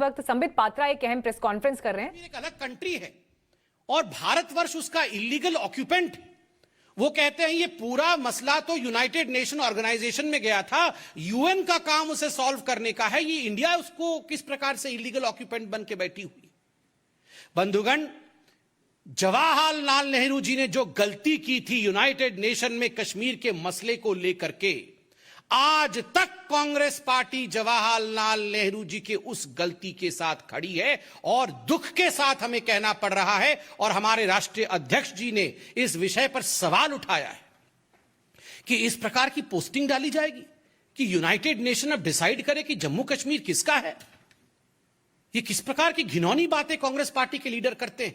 वक्त संबित पात्रा एक अहम प्रेस कॉन्फ्रेंस कर रहे हैं। एक अलग कंट्री है और भारतवर्ष उसका इलीगल ऑक्यूपेंट। वो कहते हैं ये पूरा मसला तो यूनाइटेड नेशन ऑर्गेनाइजेशन में गया था, यूएन का काम उसे सॉल्व करने का है, ये इंडिया उसको किस प्रकार से इलीगल ऑक्यूपेंट बन के बैठी हुई। बंधुगण, जवाहरलाल नेहरू जी ने जो गलती की थी यूनाइटेड नेशन में कश्मीर के मसले को लेकर के, आज तक कांग्रेस पार्टी जवाहरलाल नेहरू जी के उस गलती के साथ खड़ी है और दुख के साथ हमें कहना पड़ रहा है। और हमारे राष्ट्रीय अध्यक्ष जी ने इस विषय पर सवाल उठाया है कि इस प्रकार की पोस्टिंग डाली जाएगी कि यूनाइटेड नेशन अब डिसाइड करे कि जम्मू कश्मीर किसका है। ये किस प्रकार की घिनौनी बातें कांग्रेस पार्टी के लीडर करते हैं।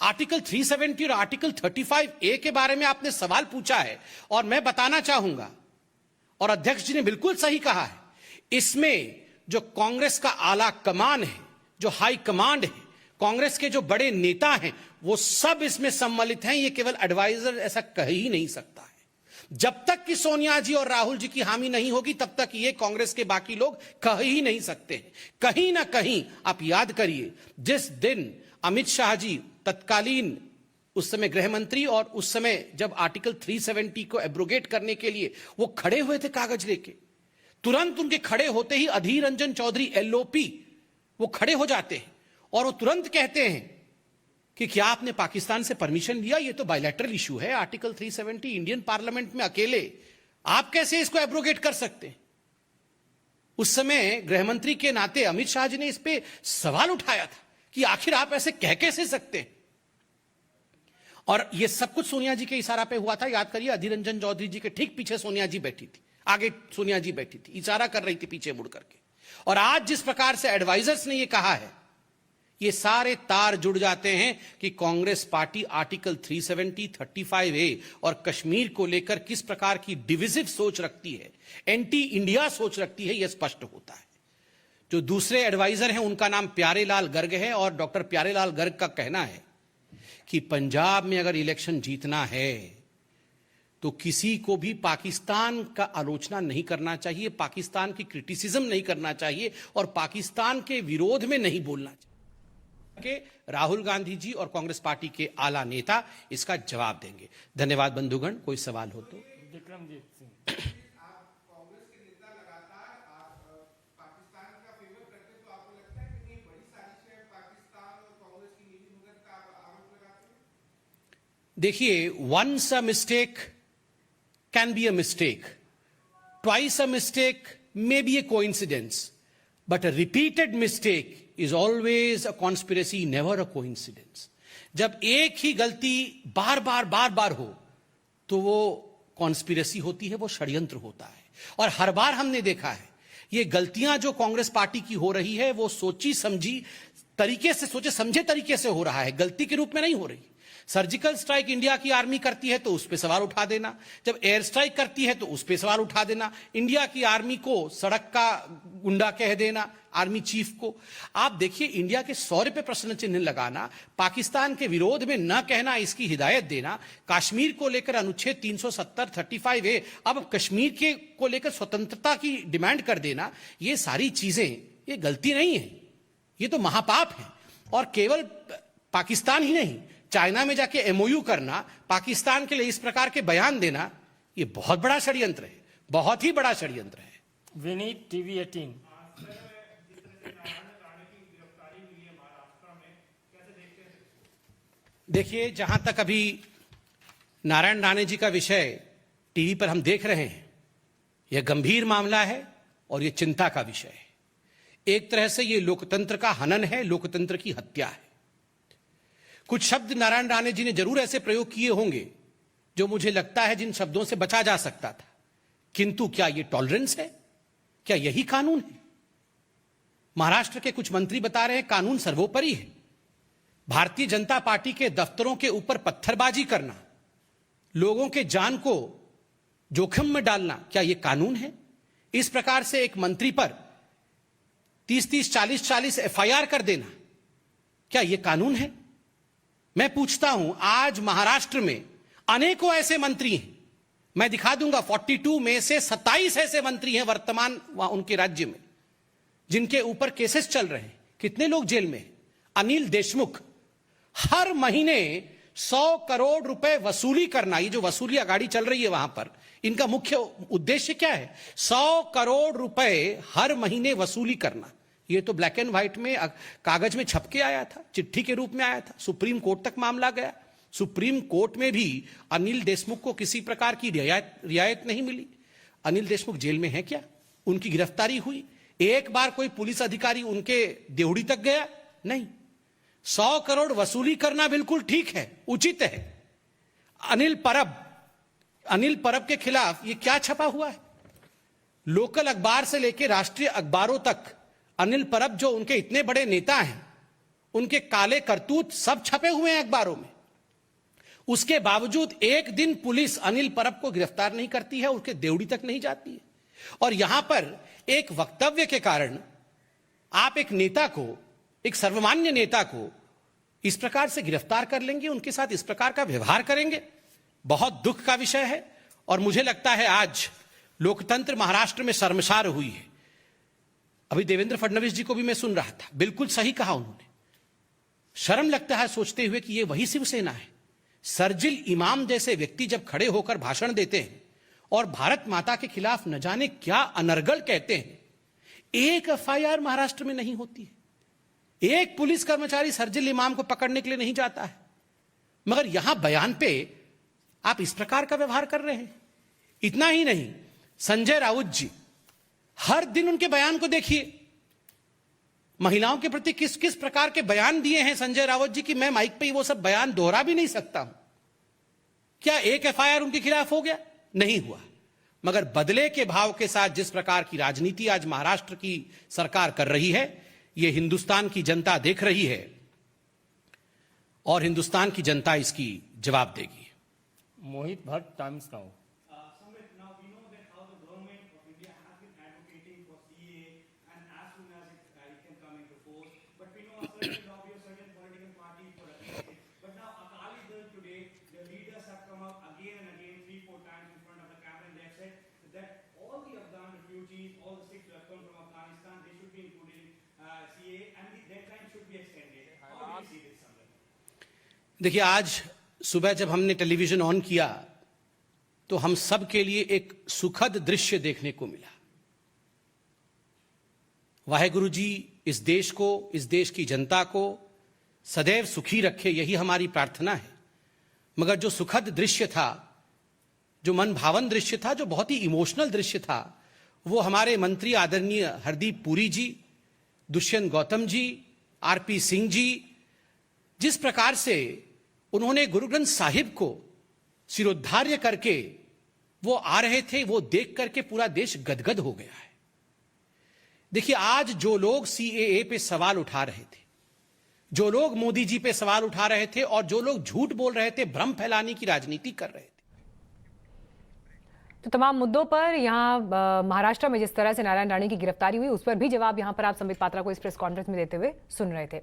आर्टिकल 370 और आर्टिकल 35A के बारे में आपने सवाल पूछा है और मैं बताना चाहूंगा, और अध्यक्ष जी ने बिल्कुल सही कहा है, इसमें जो कांग्रेस का आला कमान है, जो हाई कमांड है, कांग्रेस के जो बड़े नेता हैं, वो सब इसमें सम्मिलित हैं। ये केवल एडवाइजर ऐसा कह ही नहीं सकता है। जब तक कि सोनिया जी और राहुल जी की हामी नहीं होगी तब तक ये कांग्रेस के बाकी लोग कह ही नहीं सकते हैं। कहीं ना कहीं आप याद करिए, जिस दिन अमित शाह जी तत्कालीन उस समय गृह मंत्री और उस समय जब आर्टिकल 370 को एब्रोगेट करने के लिए वो खड़े हुए थे कागज लेके, तुरंत उनके खड़े होते ही अधीर रंजन चौधरी LOP वो खड़े हो जाते हैं और वो तुरंत कहते हैं कि क्या आपने पाकिस्तान से परमिशन लिया, ये तो बायलैटरल इशू है, आर्टिकल 370 इंडियन पार्लियामेंट में अकेले आप कैसे इसको एब्रोगेट कर सकते हैं। उस समय गृह मंत्री के नाते अमित शाह जी ने इस पे सवाल उठाया था कि आखिर आप ऐसे कह कैसे सकते हैं। और ये सब कुछ सोनिया जी के इशारा पे हुआ था। याद करिए, अधीर रंजन चौधरी जी के ठीक पीछे सोनिया जी बैठी थी, आगे सोनिया जी बैठी थी, इशारा कर रही थी पीछे मुड़ करके। और आज जिस प्रकार से एडवाइजर्स ने ये कहा है, ये सारे तार जुड़ जाते हैं कि कांग्रेस पार्टी आर्टिकल 370, 35A और कश्मीर को लेकर किस प्रकार की डिविजिव सोच रखती है, एंटी इंडिया सोच रखती है, यह स्पष्ट होता है। जो दूसरे एडवाइजर हैं उनका नाम प्यारेलाल गर्ग है और डॉक्टर प्यारेलाल गर्ग का कहना है कि पंजाब में अगर इलेक्शन जीतना है तो किसी को भी पाकिस्तान का आलोचना नहीं करना चाहिए, पाकिस्तान की क्रिटिसिज्म नहीं करना चाहिए और पाकिस्तान के विरोध में नहीं बोलना चाहिए। राहुल गांधी जी और कांग्रेस पार्टी के आला नेता इसका जवाब देंगे। धन्यवाद बंधुगण, कोई सवाल हो तो। विक्रमजीत सिंह, देखिए, once a mistake can be a mistake, twice a mistake may be a coincidence, but a repeated mistake is always a conspiracy, never a coincidence. जब एक ही गलती बार बार हो तो वो कॉन्स्पिरेसी होती है, वो षड्यंत्र होता है। और हर बार हमने देखा है ये गलतियां जो कांग्रेस पार्टी की हो रही है वो सोची समझी तरीके से, सोचे समझे तरीके से हो रहा है, गलती के रूप में नहीं हो रही। सर्जिकल स्ट्राइक इंडिया की आर्मी करती है तो उस पर सवाल उठा देना, जब एयर स्ट्राइक करती है तो उस पर सवाल उठा देना, इंडिया की आर्मी को सड़क का गुंडा कह देना, आर्मी चीफ को। आप देखिए, इंडिया के शौर्य पे प्रश्न चिन्ह लगाना, पाकिस्तान के विरोध में न कहना, इसकी हिदायत देना, कश्मीर को लेकर अनुच्छेद 370, 35A, अब कश्मीर के को लेकर स्वतंत्रता की डिमांड कर देना, ये सारी चीजें ये गलती नहीं है, ये तो महापाप है। और केवल पाकिस्तान ही नहीं, चाइना में जाके MOU करना, पाकिस्तान के लिए इस प्रकार के बयान देना, ये बहुत बड़ा षड्यंत्र है, बहुत ही बड़ा षड्यंत्र है। विनीत, TV18। देखिए, जहां तक अभी नारायण राणे जी का विषय टीवी पर हम देख रहे हैं, यह गंभीर मामला है और यह चिंता का विषय है। एक तरह से यह लोकतंत्र का हनन है, लोकतंत्र की हत्या है। कुछ शब्द नारायण राणे जी ने जरूर ऐसे प्रयोग किए होंगे जो मुझे लगता है जिन शब्दों से बचा जा सकता था, किंतु क्या यह टॉलरेंस है? क्या यही कानून है? महाराष्ट्र के कुछ मंत्री बता रहे हैं कानून सर्वोपरि है। भारतीय जनता पार्टी के दफ्तरों के ऊपर पत्थरबाजी करना, लोगों के जान को जोखिम में डालना, क्या यह कानून है? इस प्रकार से एक मंत्री पर 30-30, 40-40 FIR कर देना, क्या यह कानून है? मैं पूछता हूं, आज महाराष्ट्र में अनेकों ऐसे मंत्री हैं, मैं दिखा दूंगा, 42 में से 27 ऐसे मंत्री हैं वर्तमान उनके राज्य में जिनके ऊपर केसेस चल रहे हैं, कितने लोग जेल में हैं? अनिल देशमुख हर महीने 100 करोड़ रुपए वसूली करना, ये जो वसूली गाड़ी चल रही है वहां पर, इनका मुख्य उद्देश्य क्या है? 100 करोड़ रुपए हर महीने वसूली करना। ये तो ब्लैक एंड व्हाइट में कागज में छप के आया था, चिट्ठी के रूप में आया था, सुप्रीम कोर्ट तक मामला गया। सुप्रीम कोर्ट में भी अनिल देशमुख को किसी प्रकार की रियायत नहीं मिली। अनिल देशमुख जेल में है क्या? उनकी गिरफ्तारी हुई? एक बार कोई पुलिस अधिकारी उनके देवड़ी तक गया? नहीं। 100 करोड़ वसूली करना बिल्कुल ठीक है, उचित है। अनिल परब के खिलाफ ये क्या छपा हुआ है? लोकल अखबार से लेकर राष्ट्रीय अखबारों तक अनिल परब जो उनके इतने बड़े नेता हैं, उनके काले करतूत सब छपे हुए हैं अखबारों में। उसके बावजूद एक दिन पुलिस अनिल परब को गिरफ्तार नहीं करती है, उसके देवड़ी तक नहीं जाती है। और यहां पर एक वक्तव्य के कारण आप एक नेता को, एक सर्वमान्य नेता को इस प्रकार से गिरफ्तार कर लेंगे, उनके साथ इस प्रकार का व्यवहार करेंगे। बहुत दुख का विषय है। और मुझे लगता है आज लोकतंत्र महाराष्ट्र में शर्मसार हुई है। अभी देवेंद्र फडणवीस जी को भी मैं सुन रहा था, बिल्कुल सही कहा उन्होंने। शर्म लगता है सोचते हुए कि ये वही शिवसेना है। सर्जिल इमाम जैसे व्यक्ति जब खड़े होकर भाषण देते हैं और भारत माता के खिलाफ न जाने क्या अनर्गल कहते हैं, एक एफआईआर महाराष्ट्र में नहीं होती है, एक पुलिस कर्मचारी सर्जिल इमाम को पकड़ने के लिए नहीं जाता है, मगर यहां बयान पे आप इस प्रकार का व्यवहार कर रहे हैं। इतना ही नहीं, संजय राउत जी, हर दिन उनके बयान को देखिए। महिलाओं के प्रति किस किस प्रकार के बयान दिए हैं संजय राउत जी की मैं माइक पे ही वो सब बयान दोहरा भी नहीं सकता हूं। क्या एक एफआईआर उनके खिलाफ हो गया? नहीं हुआ। मगर बदले के भाव के साथ जिस प्रकार की राजनीति आज महाराष्ट्र की सरकार कर रही है, यह हिंदुस्तान की जनता देख रही है और हिंदुस्तान की जनता इसकी जवाब देगी। Mohit Bhatt, Times Now. Now we know that how the government of India has been advocating for CAA and as soon as it can come into force. But we know a certain lobby of certain political parties for against it. But now Akali Dal today, the leaders have come up again and again 3-4 times in front of the camera and they have said that all the Afghan refugees, all the 6 who have come from Afghanistan, they should be included in CAA and the deadline should be extended. How do you see this, Samir? देखिए, आज सुबह जब हमने television on किया तो हम सब के लिए एक सुखद दृश्य देखने को मिला। वाहेगुरु जी इस देश को, इस देश की जनता को सदैव सुखी रखे, यही हमारी प्रार्थना है। मगर जो सुखद दृश्य था, जो मन भावन दृश्य था, जो बहुत ही इमोशनल दृश्य था, वो हमारे मंत्री आदरणीय हरदीप पुरी जी, दुष्यंत गौतम जी, आरपी सिंह जी, जिस प्रकार से उन्होंने गुरु ग्रंथ साहिब को सिरोद्धार्य करके वो आ रहे थे, वो देख करके पूरा देश गदगद हो गया है। देखिए, आज जो लोग सीएए पे सवाल उठा रहे थे, जो लोग मोदी जी पे सवाल उठा रहे थे और जो लोग झूठ बोल रहे थे, भ्रम फैलाने की राजनीति कर रहे थे, तो तमाम मुद्दों पर यहाँ महाराष्ट्र में जिस तरह से नारायण राणे की गिरफ्तारी हुई, उस पर भी जवाब यहाँ पर आप संबित पात्रा को इस प्रेस कॉन्फ्रेंस में देते हुए सुन रहे थे।